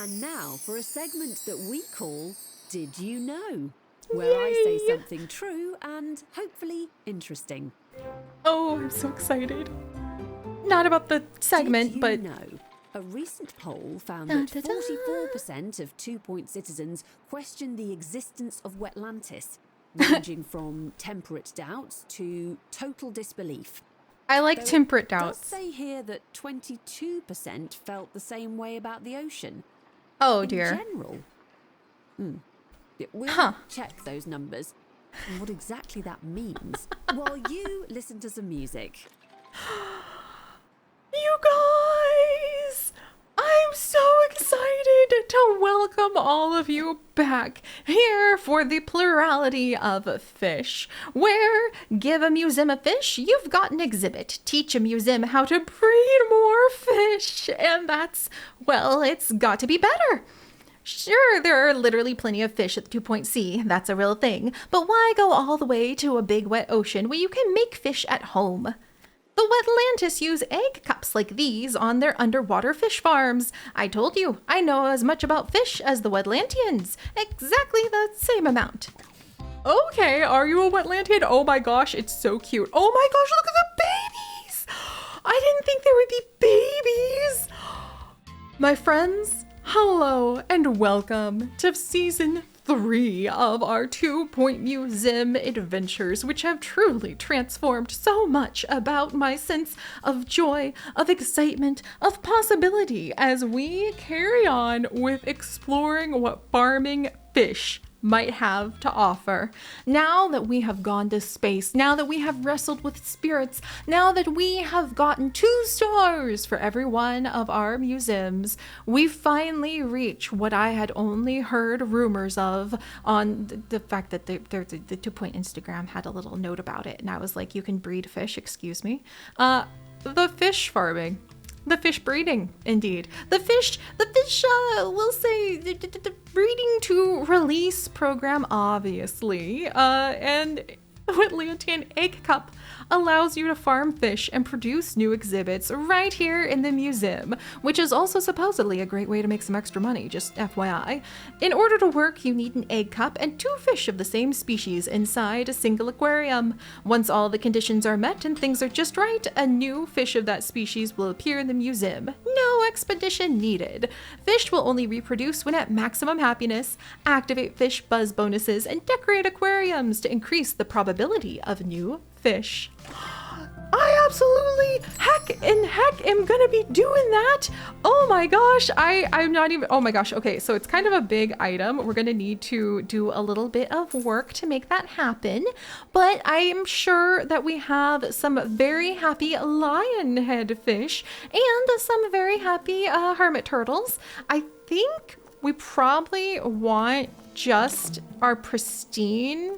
And now for a segment that we call Did You Know? Where I say something true and hopefully interesting. Oh, I'm so excited. Not about the segment, but... Did you know? A recent poll found that 44% of 2 Point citizens questioned the existence of Wetlantis, ranging from temperate doubts to total disbelief. I like Though temperate it does doubts. say here that 22% felt the same way about the ocean. Oh, In dear. general. We'll check those numbers and what exactly that means while you listen to some music. You guys! I'm so excited to welcome all of you back here for the plurality of fish, where give a museum a fish, you've got an exhibit. Teach a museum how to breed more fish, and that's, well, it's got to be better. Sure, there are literally plenty of fish at the 2 Point Sea, that's a real thing, but why go all the way to a big wet ocean where you can make fish at home? The Wetlantis use egg cups like these on their underwater fish farms. I told you, I know as much about fish as the Wetlantians. Exactly the same amount. Okay, are you a Wetlantian? Oh my gosh, it's so cute. Oh my gosh, look at the babies! I didn't think there would be babies! My friends, hello and welcome to season 3 of our 2 Point Museum adventures, which have truly transformed so much about my sense of joy, of excitement, of possibility as we carry on with exploring what farming fish might have to offer. Now that we have gone to space, now that we have wrestled with spirits, now that we have gotten 2 stars for every one of our museums, we finally reach what I had only heard rumors of on the fact that the 2 Point Instagram had a little note about it, and I was like, you can breed fish, excuse me. The fish farming. The fish breeding, indeed. The fish, we'll say, the breeding to release program, obviously. And the Wetlantian Egg Cup allows you to farm fish and produce new exhibits right here in the museum, which is also supposedly a great way to make some extra money, just FYI. In order to work, you need an egg cup and 2 fish of the same species inside a single aquarium. Once all the conditions are met and things are just right, a new fish of that species will appear in the museum. No expedition needed. Fish will only reproduce when at maximum happiness, activate fish buzz bonuses, and decorate aquariums to increase the probability of new fish. I absolutely heck am gonna be doing that. Oh my gosh, I'm not even, oh my gosh. Okay, so it's kind of a big item. We're gonna need to do a little bit of work to make that happen, but I am sure that we have some very happy lion head fish and some very happy hermit turtles. I think we probably want just our pristine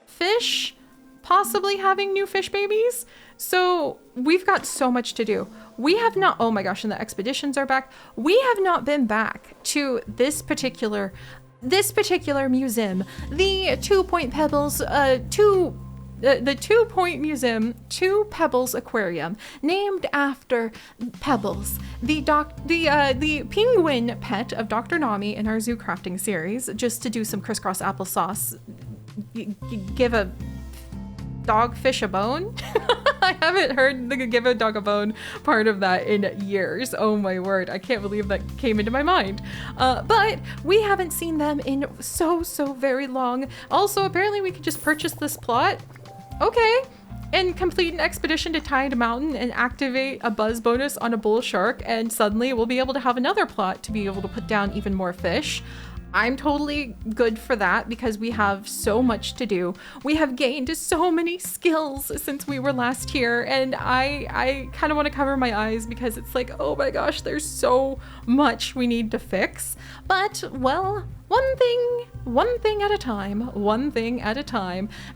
fish possibly having new fish babies. So we've got so much to do. We have not, oh my gosh, and the expeditions are back. We have not been back to this particular museum, the 2 Point Pebbles, the 2 Point Museum, 2 Pebbles Aquarium, named after Pebbles, the penguin pet of Dr. Nami in our zoo crafting series, just to do some crisscross applesauce, give a dogfish a bone. I haven't heard the give a dog a bone part of that in years. Oh my word, I can't believe that came into my mind. But we haven't seen them in so very long. Also, apparently we could just purchase this plot. Okay. And complete an expedition to Tide Mountain and activate a buzz bonus on a bull shark, and suddenly we'll be able to have another plot to be able to put down even more fish. I'm totally good for that because we have so much to do. We have gained so many skills since we were last here, and I kind of want to cover my eyes because it's like, oh my gosh, there's so much we need to fix. But, well, one thing at a time,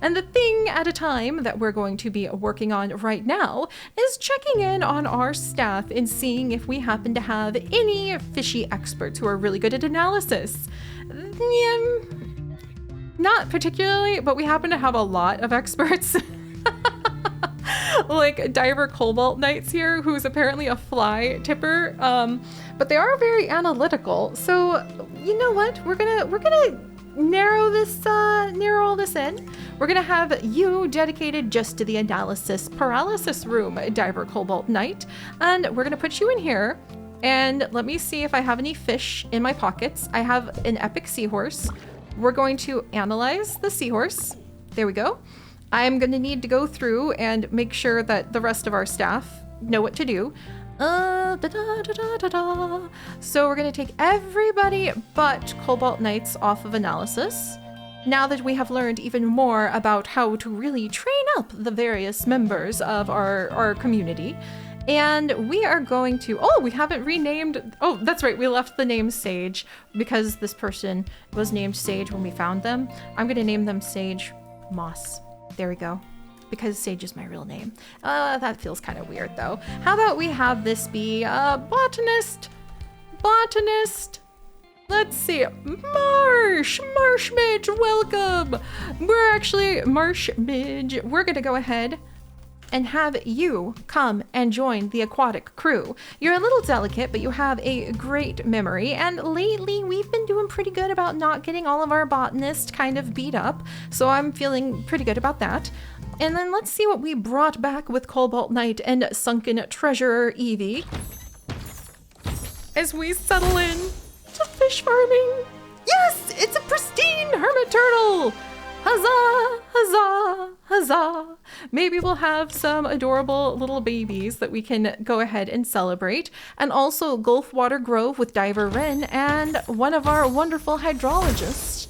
and the thing at a time that we're going to be working on right now is checking in on our staff and seeing if we happen to have any fishy experts who are really good at analysis. Yeah, not particularly, but we happen to have a lot of experts. like diver cobalt knights here, who's apparently a fly tipper. But they are very analytical. So you know what? We're gonna narrow all this in. We're gonna have you dedicated just to the analysis paralysis room, diver cobalt knight, and we're gonna put you in here. And let me see if I have any fish in my pockets. I have an epic seahorse. We're going to analyze the seahorse. There we go. I'm going to need to go through and make sure that the rest of our staff know what to do. So we're going to take everybody but Cobalt Knights off of analysis. Now that we have learned even more about how to really train up the various members of our community. And we are going to, we haven't renamed, that's right, we left the name Sage because this person was named Sage when we found them. I'm going to name them Sage Moss. There we go. Because Sage is my real name. That feels kind of weird though. How about we have this be a botanist? Let's see, Marsh Midge, welcome. We're actually Marsh Midge. We're going to go ahead and have you come and join the aquatic crew. You're a little delicate, but you have a great memory, and lately we've been doing pretty good about not getting all of our botanists kind of beat up, so I'm feeling pretty good about that. And then let's see what we brought back with Cobalt Knight and Sunken Treasurer Evie as we settle in to fish farming. Yes, it's a pristine hermit turtle! Huzzah, huzzah, huzzah. Maybe we'll have some adorable little babies that we can go ahead and celebrate. And also Gulfwater Grove with Diver Wren, and one of our wonderful hydrologists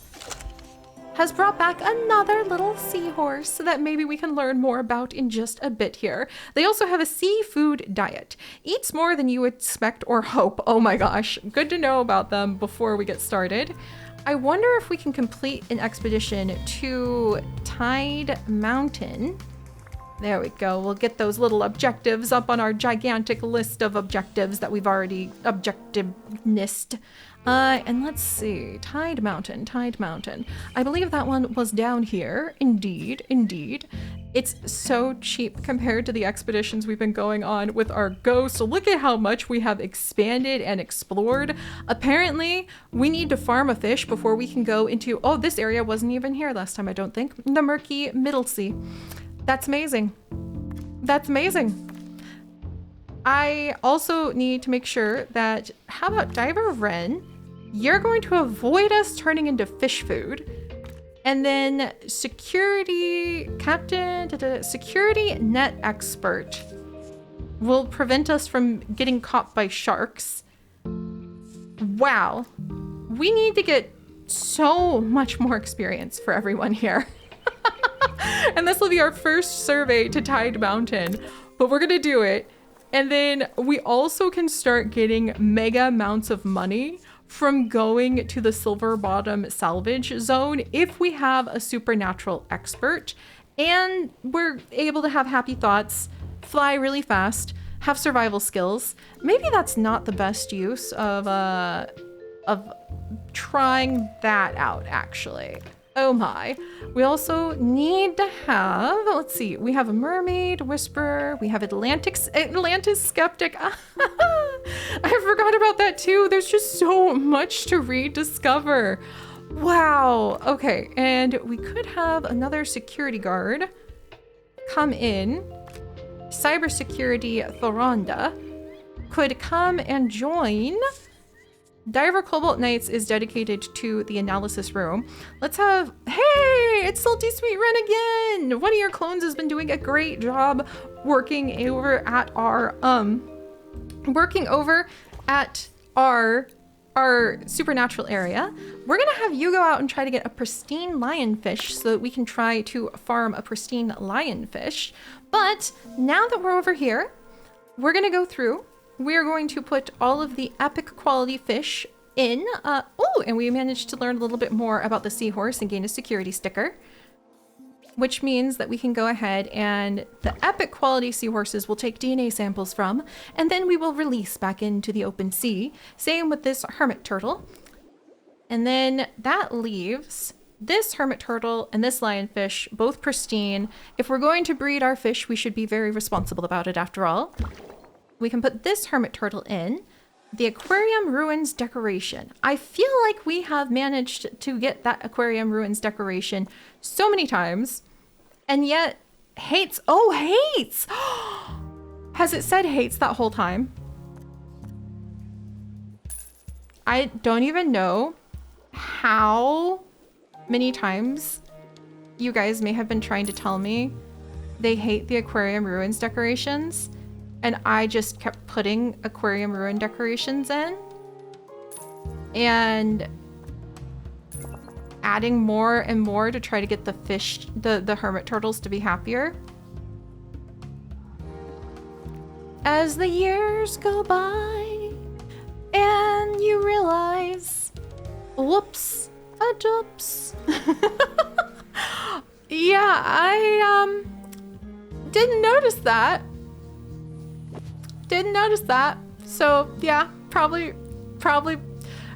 has brought back another little seahorse that maybe we can learn more about in just a bit here. They also have a seafood diet. Eats more than you would expect or hope. Oh my gosh, good to know about them before we get started. I wonder if we can complete an expedition to Tide Mountain. There we go. We'll get those little objectives up on our gigantic list of objectives that we've already objective-nissed. And let's see. Tide Mountain. I believe that one was down here. Indeed. It's so cheap compared to the expeditions we've been going on with our ghosts. So look at how much we have expanded and explored. Apparently, we need to farm a fish before we can go into... Oh, this area wasn't even here last time, I don't think. The murky Middle Sea. That's amazing. I also need to make sure that... How about Diver Wren? You're going to avoid us turning into fish food. And then security net expert will prevent us from getting caught by sharks. Wow. We need to get so much more experience for everyone here. And this will be our first survey to Tide Mountain, but we're gonna do it. And then we also can start getting mega amounts of money from going to the Silver Bottom salvage zone if we have a supernatural expert and we're able to have happy thoughts, fly really fast, have survival skills. Maybe that's not the best use of trying that out, actually. Oh my. We also need to have, let's see, we have a mermaid whisperer, we have Atlantis skeptic. I forgot about that too. There's just so much to rediscover. Wow. Okay, and we could have another security guard come in. Cybersecurity Thoronda could come and join. Diver Cobalt Knights is dedicated to the analysis room. Let's have, hey, it's Salty Sweet Wren again. One of your clones has been doing a great job working over at our supernatural area. We're gonna have you go out and try to get a pristine lionfish so that we can try to farm a pristine lionfish. But now that we're over here, we're gonna go through. We're going to put all of the epic quality fish in. And we managed to learn a little bit more about the seahorse and gain a security sticker, which means that we can go ahead and the epic quality seahorses we'll take DNA samples from, and then we will release back into the open sea. Same with this hermit turtle. And then that leaves this hermit turtle and this lionfish, both pristine. If we're going to breed our fish, we should be very responsible about it after all. We can put this hermit turtle in. The aquarium ruins decoration. I feel like we have managed to get that aquarium ruins decoration so many times, and yet hates. Oh, hates! Has it said hates that whole time? I don't even know how many times you guys may have been trying to tell me they hate the aquarium ruins decorations, and I just kept putting aquarium ruin decorations in and adding more and more to try to get the fish, the hermit turtles to be happier. As the years go by and you realize, whoops, a doops. Yeah, I didn't notice that. Didn't notice that. So yeah, probably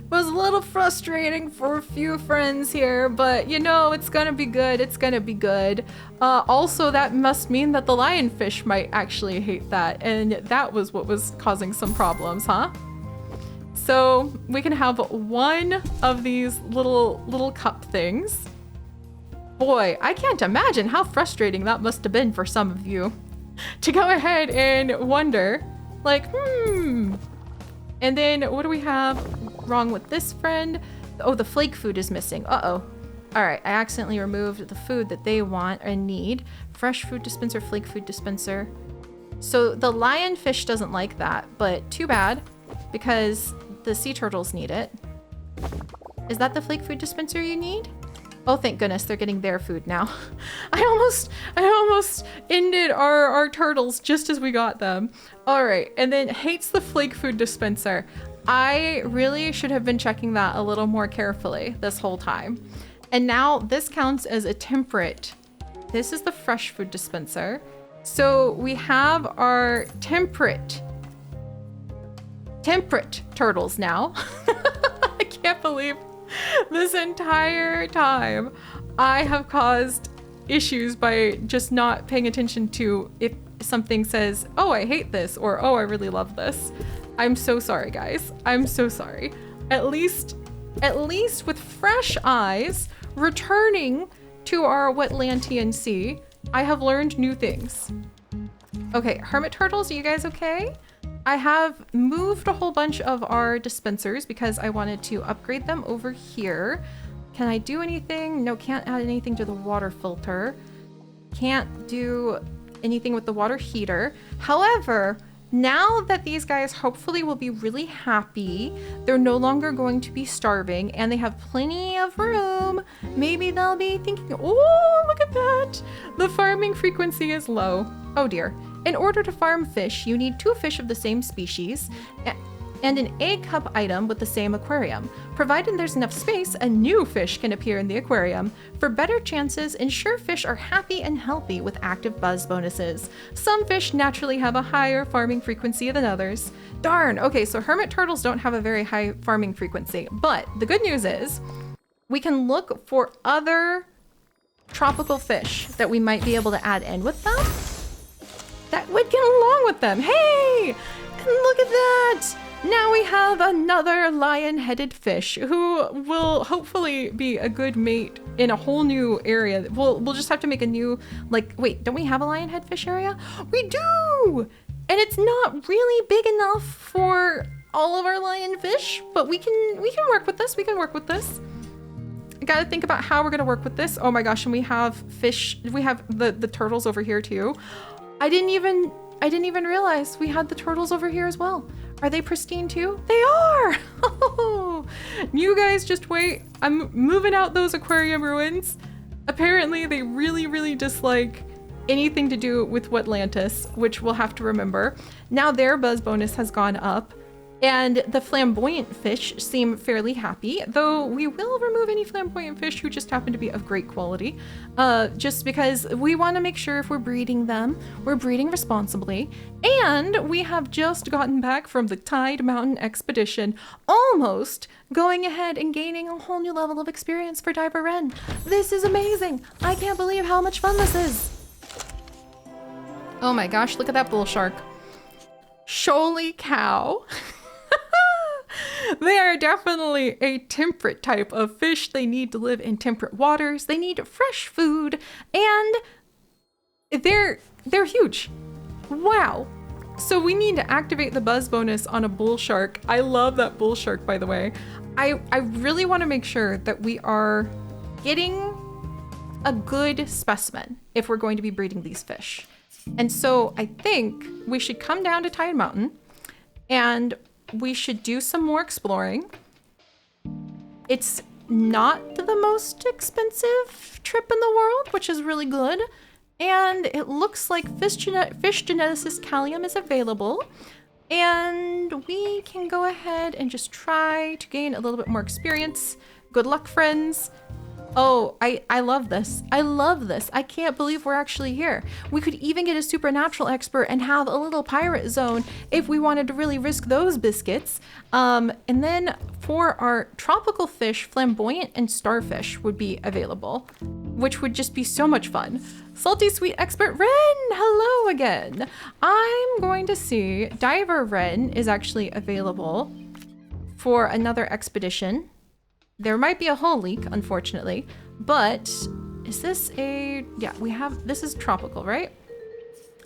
was a little frustrating for a few friends here, but you know, it's gonna be good. It's gonna be good. Also, that must mean that the lionfish might actually hate that, and that was what was causing some problems, huh? So we can have one of these little cup things. Boy, I can't imagine how frustrating that must have been for some of you to go ahead and wonder, like, And then what do we have wrong with this friend? Oh, the flake food is missing. Uh-oh. All right, I accidentally removed the food that they want and need. Fresh food dispenser, flake food dispenser. So the lionfish doesn't like that, but too bad, because the sea turtles need it. Is that the flake food dispenser you need? Oh, thank goodness, they're getting their food now. I almost ended our turtles just as we got them. All right, and then hates the flake food dispenser. I really should have been checking that a little more carefully this whole time. And now this counts as a temperate. This is the fresh food dispenser. So we have our temperate turtles now. I can't believe this entire time I have caused issues by just not paying attention to if something says, oh, I hate this, or oh, I really love this. I'm so sorry, guys. I'm so sorry. At least with fresh eyes returning to our Wetlantian sea, I have learned new things. Okay, hermit turtles, are you guys okay? I have moved a whole bunch of our dispensers because I wanted to upgrade them over here. Can I do anything? No, can't add anything to the water filter. Can't do anything with the water heater. However, now that these guys hopefully will be really happy, they're no longer going to be starving, and they have plenty of room, maybe they'll be thinking, oh, look at that. The farming frequency is low. Oh dear. In order to farm fish, you need 2 fish of the same species and an egg cup item with the same aquarium. Provided there's enough space, a new fish can appear in the aquarium. For better chances, ensure fish are happy and healthy with active buzz bonuses. Some fish naturally have a higher farming frequency than others. Darn, okay, so hermit turtles don't have a very high farming frequency, but the good news is we can look for other tropical fish that we might be able to add in with them that would get along with them. Hey, and look at that. Now we have another lion-headed fish who will hopefully be a good mate in a whole new area. We'll just have to make a new, like, wait, don't we have a lion-head fish area? We do! And it's not really big enough for all of our lionfish, but we can work with this. We can work with this. I gotta think about how we're gonna work with this. Oh my gosh, and we have fish. We have the turtles over here too. I didn't even realize we had the turtles over here as well. Are they pristine too? They are! Oh, you guys just wait. I'm moving out those aquarium ruins. Apparently they really, really dislike anything to do with Wetlantis, which we'll have to remember. Now their buzz bonus has gone up. And the flamboyant fish seem fairly happy, though we will remove any flamboyant fish who just happen to be of great quality, just because we want to make sure if we're breeding them, we're breeding responsibly. And we have just gotten back from the Tide Mountain expedition, almost going ahead and gaining a whole new level of experience for Diver Wren. This is amazing. I can't believe how much fun this is. Oh my gosh, look at that bull shark. Holy cow. They are definitely a temperate type of fish. They need to live in temperate waters. They need fresh food, and they're huge. Wow. So we need to activate the buzz bonus on a bull shark. I love that bull shark, by the way. I really want to make sure that we are getting a good specimen if we're going to be breeding these fish. And so I think we should come down to Tide Mountain and we should do some more exploring. It's not the most expensive trip in the world, which is really good. And it looks like fish geneticist Callium is available. And we can go ahead and just try to gain a little bit more experience. Good luck, friends. Oh, I love this. I love this. I can't believe we're actually here. We could even get a supernatural expert and have a little pirate zone if we wanted to really risk those biscuits. And then for our tropical fish, flamboyant and starfish would be available, which would just be so much fun. Salty Sweet Expert Wren, hello again. I'm going to see Diver Wren is actually available for another expedition. There might be a hull leak, unfortunately, but is this a, yeah, this is tropical, right?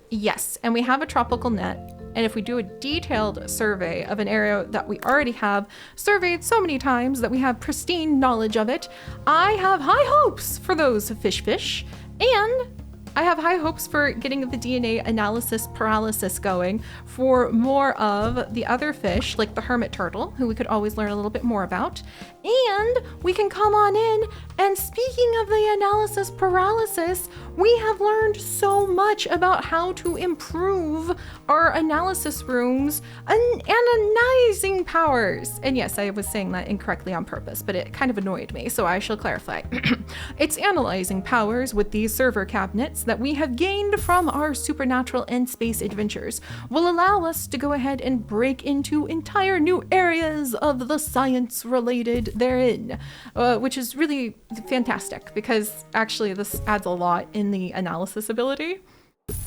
Yes, and we have a tropical net. And if we do a detailed survey of an area that we already have surveyed so many times that we have pristine knowledge of it, I have high hopes for those fish, and I have high hopes for getting the DNA analysis paralysis going for more of the other fish, like the hermit turtle, who we could always learn a little bit more about. And we can come on in, and speaking of the analysis paralysis, we have learned so much about how to improve our analysis rooms and analyzing powers. And yes, I was saying that incorrectly on purpose, but it kind of annoyed me, so I shall clarify. It's analyzing powers with these server cabinets that we have gained from our supernatural and space adventures will allow us to go ahead and break into entire new areas of the science related therein, which is really fantastic because actually this adds a lot in the analysis ability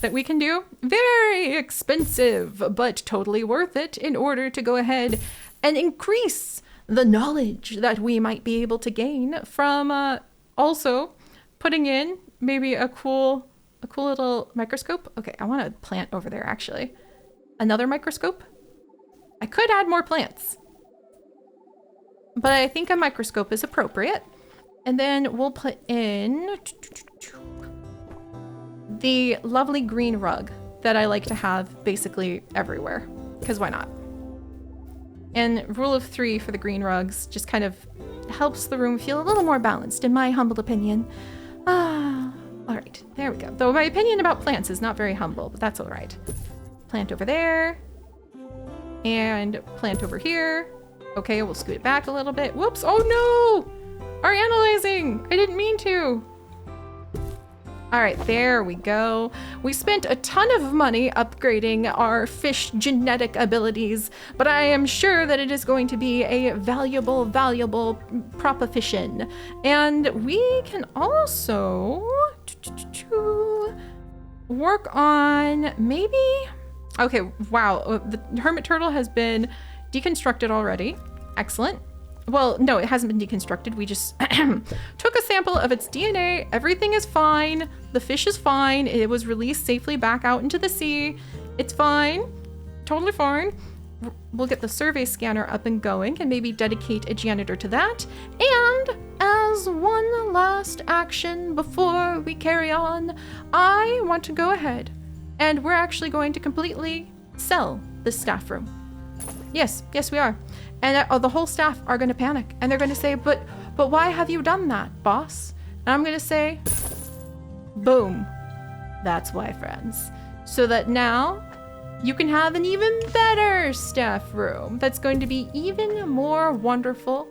that we can do. Very expensive, but totally worth it in order to go ahead and increase the knowledge that we might be able to gain from also putting in maybe a cool little microscope. Okay, I want a plant over there actually. Another microscope? I could add more plants, but I think a microscope is appropriate. And then we'll put in the lovely green rug that I like to have basically everywhere, because why not? And rule of 3 for the green rugs just kind of helps the room feel a little more balanced, in my humble opinion. All right, there we go. Though my opinion about plants is not very humble, but that's all right. Plant over there, and plant over here. Okay, we'll scoot it back a little bit. Whoops, oh no! Our analyzing, I didn't mean to. All right, there we go. We spent a ton of money upgrading our fish genetic abilities, but I am sure that it is going to be a valuable proposition. And we can also work on maybe, okay, wow, the hermit turtle has been deconstructed already. Excellent. Well, no, it hasn't been deconstructed. We just took a sample of its DNA. Everything is fine. The fish is fine. It was released safely back out into the sea. It's fine. Totally fine. We'll get the survey scanner up and going and maybe dedicate a janitor to that. And as one last action before we carry on, I want to go ahead and we're actually going to completely sell this staff room. Yes, we are. And the whole staff are going to panic and they're going to say, but why have you done that, boss? And I'm going to say, boom. That's why, friends. So that now you can have an even better staff room that's going to be even more wonderful.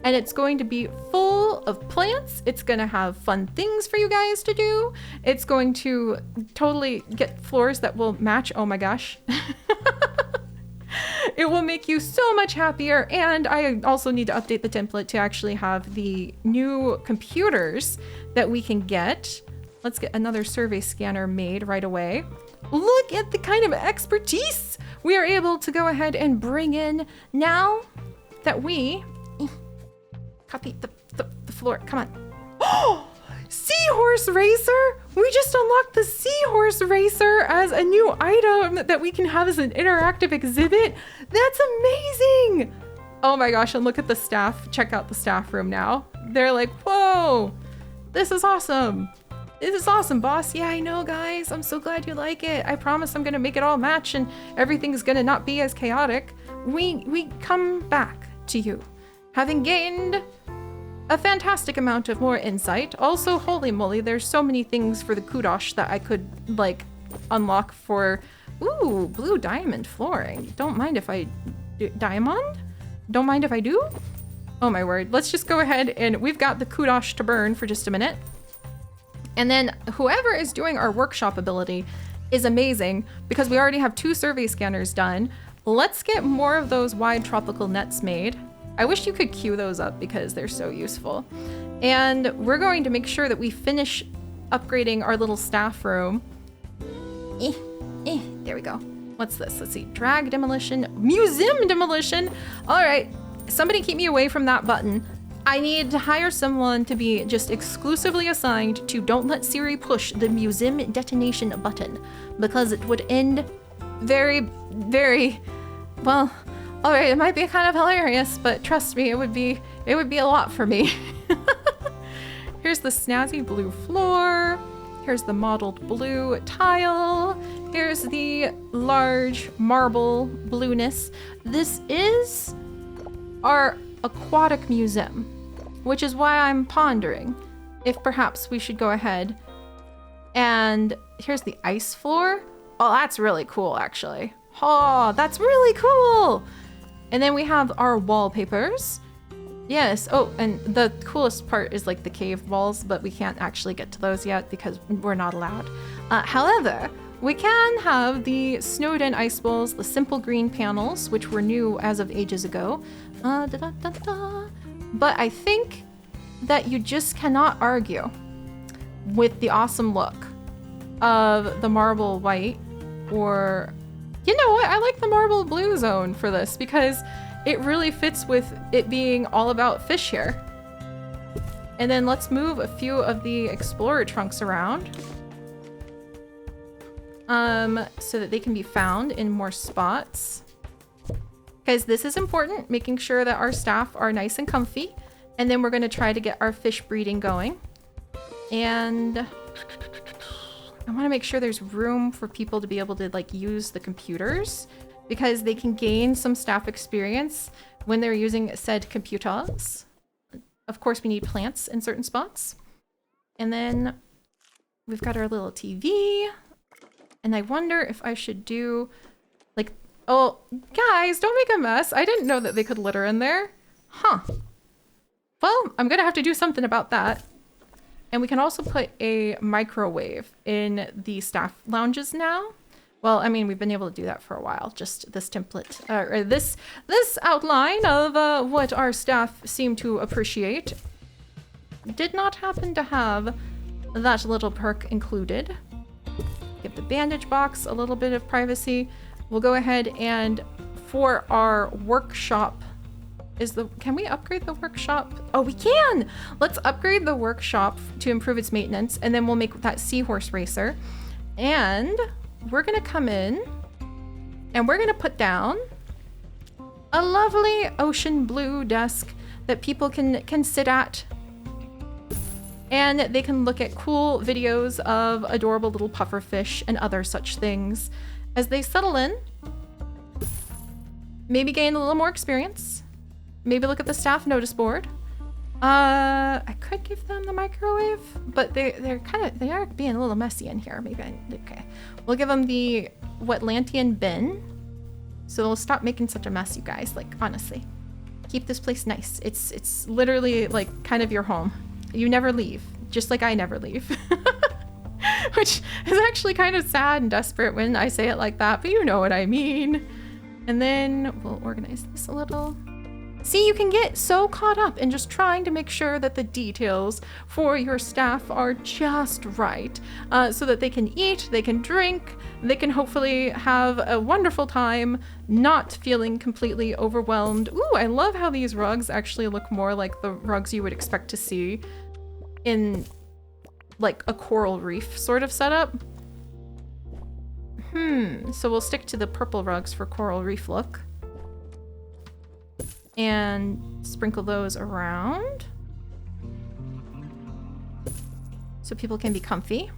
And it's going to be full of plants. It's going to have fun things for you guys to do. It's going to totally get floors that will match. Oh my gosh. It will make you so much happier. And I also need to update the template to actually have the new computers that we can get. Let's get another survey scanner made right away. Look at the kind of expertise we are able to go ahead and bring in now that we copy the floor. Come on. Oh, Seahorse Racer! We just unlocked the Seahorse Racer as a new item that we can have as an interactive exhibit. That's amazing! Oh my gosh, and look at the staff. Check out the staff room now. They're like, whoa, this is awesome. This is awesome, boss. Yeah, I know, guys. I'm so glad you like it. I promise I'm gonna make it all match and everything's gonna not be as chaotic. We come back to you, having gained a fantastic amount of more insight. Also, holy moly, there's so many things for the Kudosh that I could, like, unlock for... Ooh, blue diamond flooring. Don't mind if I do... Diamond? Don't mind if I do? Oh my word. Let's just go ahead and we've got the Kudosh to burn for just a minute. And then whoever is doing our workshop ability is amazing because we already have 2 survey scanners done. Let's get more of those wide tropical nets made. I wish you could queue those up because they're so useful. And we're going to make sure that we finish upgrading our little staff room. There we go. What's this? Let's see. Drag demolition, museum demolition. All right, somebody keep me away from that button. I need to hire someone to be just exclusively assigned to don't let Siri push the museum detonation button because it would end very, very, well, all right, it might be kind of hilarious, but trust me, it would be a lot for me. Here's the snazzy blue floor. Here's the mottled blue tile. Here's the large marble blueness. This is our aquatic museum, which is why I'm pondering if perhaps we should go ahead and here's the ice floor. Oh, that's really cool, actually. Oh, that's really cool. And then we have our wallpapers. Yes. Oh, and the coolest part is like the cave walls, but we can't actually get to those yet because we're not allowed. However, we can have the snowed in ice balls, the simple green panels, which were new as of ages ago. But I think that you just cannot argue with the awesome look of the marble white, or you know what? I like the marble blue zone for this because it really fits with it being all about fish here. And then let's move a few of the explorer trunks around so that they can be found in more spots. Because this is important, making sure that our staff are nice and comfy. And then we're going to try to get our fish breeding going. And I want to make sure there's room for people to be able to like use the computers because they can gain some staff experience when they're using said computers. Of course, we need plants in certain spots. And then we've got our little TV. And I wonder if I should do like, oh, guys, don't make a mess. I didn't know that they could litter in there. Huh. Well, I'm gonna have to do something about that. And we can also put a microwave in the staff lounges now. Well, I mean, we've been able to do that for a while. Just this template, or this outline of what our staff seem to appreciate did not happen to have that little perk included. Give the bandage box a little bit of privacy. We'll go ahead and for our workshop, can we upgrade the workshop? Oh, we can! Let's upgrade the workshop to improve its maintenance, and then we'll make that seahorse racer. And we're gonna come in and we're gonna put down a lovely ocean blue desk that people can sit at. And they can look at cool videos of adorable little pufferfish and other such things as they settle in. Maybe gain a little more experience. Maybe look at the staff notice board. I could give them the microwave, but they are being a little messy in here. Maybe okay. We'll give them the Wetlantian bin. So they'll stop making such a mess, you guys. Like, honestly. Keep this place nice. It's literally like kind of your home. You never leave, just like I never leave. Which is actually kind of sad and desperate when I say it like that, but you know what I mean. And then we'll organize this a little. See, you can get so caught up in just trying to make sure that the details for your staff are just right, so that they can eat, they can drink, they can hopefully have a wonderful time, not feeling completely overwhelmed. Ooh, I love how these rugs actually look more like the rugs you would expect to see in like a coral reef sort of setup. So we'll stick to the purple rugs for coral reef look. And sprinkle those around so people can be comfy.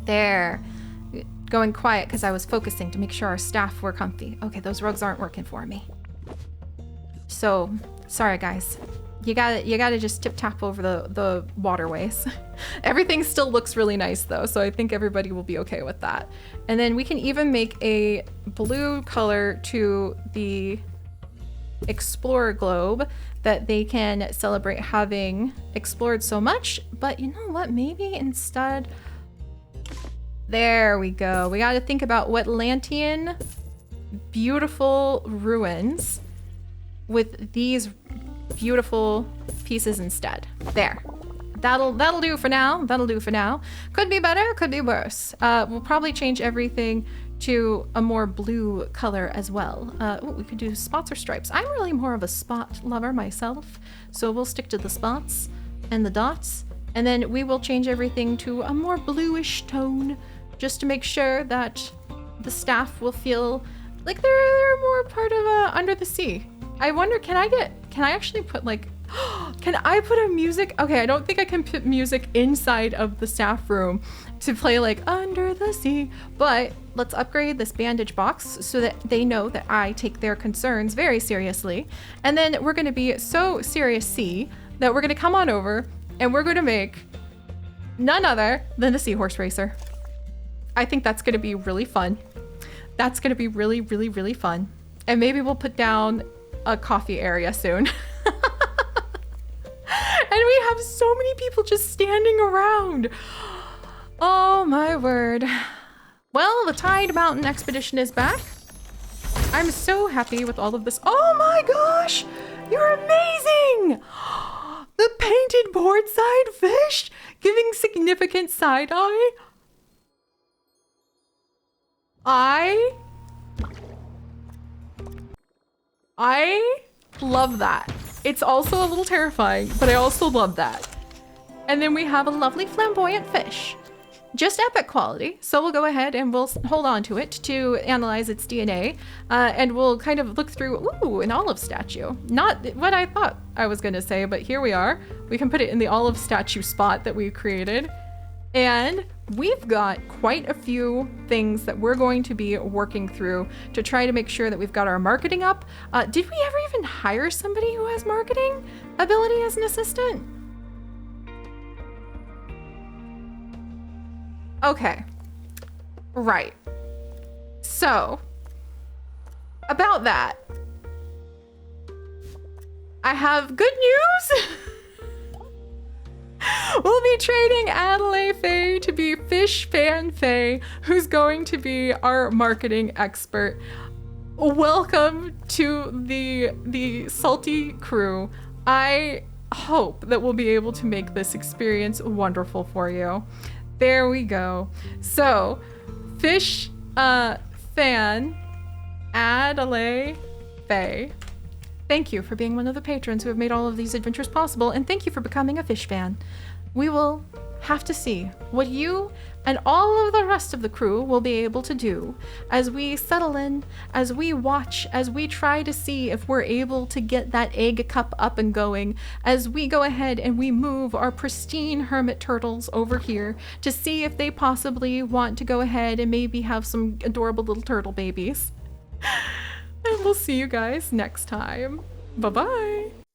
There. Going quiet because I was focusing to make sure our staff were comfy. Okay, those rugs aren't working for me. So, sorry guys. You gotta just tip-tap over the waterways. Everything still looks really nice though, so I think everybody will be okay with that. And then we can even make a blue color to the Explorer globe that they can celebrate having explored so much. But you know what, maybe instead, there we go. We gotta think about Wetlantian beautiful ruins with these beautiful pieces instead. There. That'll do for now. That'll do for now. Could be better, could be worse. We'll probably change everything to a more blue color as well. Ooh, we could do spots or stripes. I'm really more of a spot lover myself, so we'll stick to the spots and the dots, and then we will change everything to a more bluish tone just to make sure that the staff will feel like they're more part of Under the Sea. I wonder, can I actually put like, can I put a music? Okay, I don't think I can put music inside of the staff room to play like Under the Sea, but let's upgrade this bandage box so that they know that I take their concerns very seriously. And then we're gonna be so serious that we're gonna come on over and we're gonna make none other than the Seahorse Racer. I think that's gonna be really fun. That's gonna be really, really, really fun. And maybe we'll put down a coffee area soon. And we have so many people just standing around. Oh my word. Well, the Tide Mountain expedition is back. I'm so happy with all of this. Oh my gosh, you're amazing. The painted boardside fish giving significant side eye. I love that. It's also a little terrifying, but I also love that. And then we have a lovely flamboyant fish. Just epic quality. So we'll go ahead and we'll hold on to it to analyze its DNA. And we'll kind of look through, ooh, an olive statue. Not what I thought I was gonna say, but here we are. We can put it in the olive statue spot that we created. And we've got quite a few things that we're going to be working through to try to make sure that we've got our marketing up. Did we ever even hire somebody who has marketing ability as an assistant? Okay, right. So, about that, I have good news. We'll be trading Adelaide Faye to be Fish Fan Faye, who's going to be our marketing expert. Welcome to the Salty crew. I hope that we'll be able to make this experience wonderful for you. There we go. So, Fish Fan Adelaide Faye, thank you for being one of the patrons who have made all of these adventures possible, and thank you for becoming a fish fan. We will have to see what you and all of the rest of the crew will be able to do as we settle in, as we watch, as we try to see if we're able to get that egg cup up and going, as we go ahead and we move our pristine hermit turtles over here to see if they possibly want to go ahead and maybe have some adorable little turtle babies. And we'll see you guys next time. Bye-bye.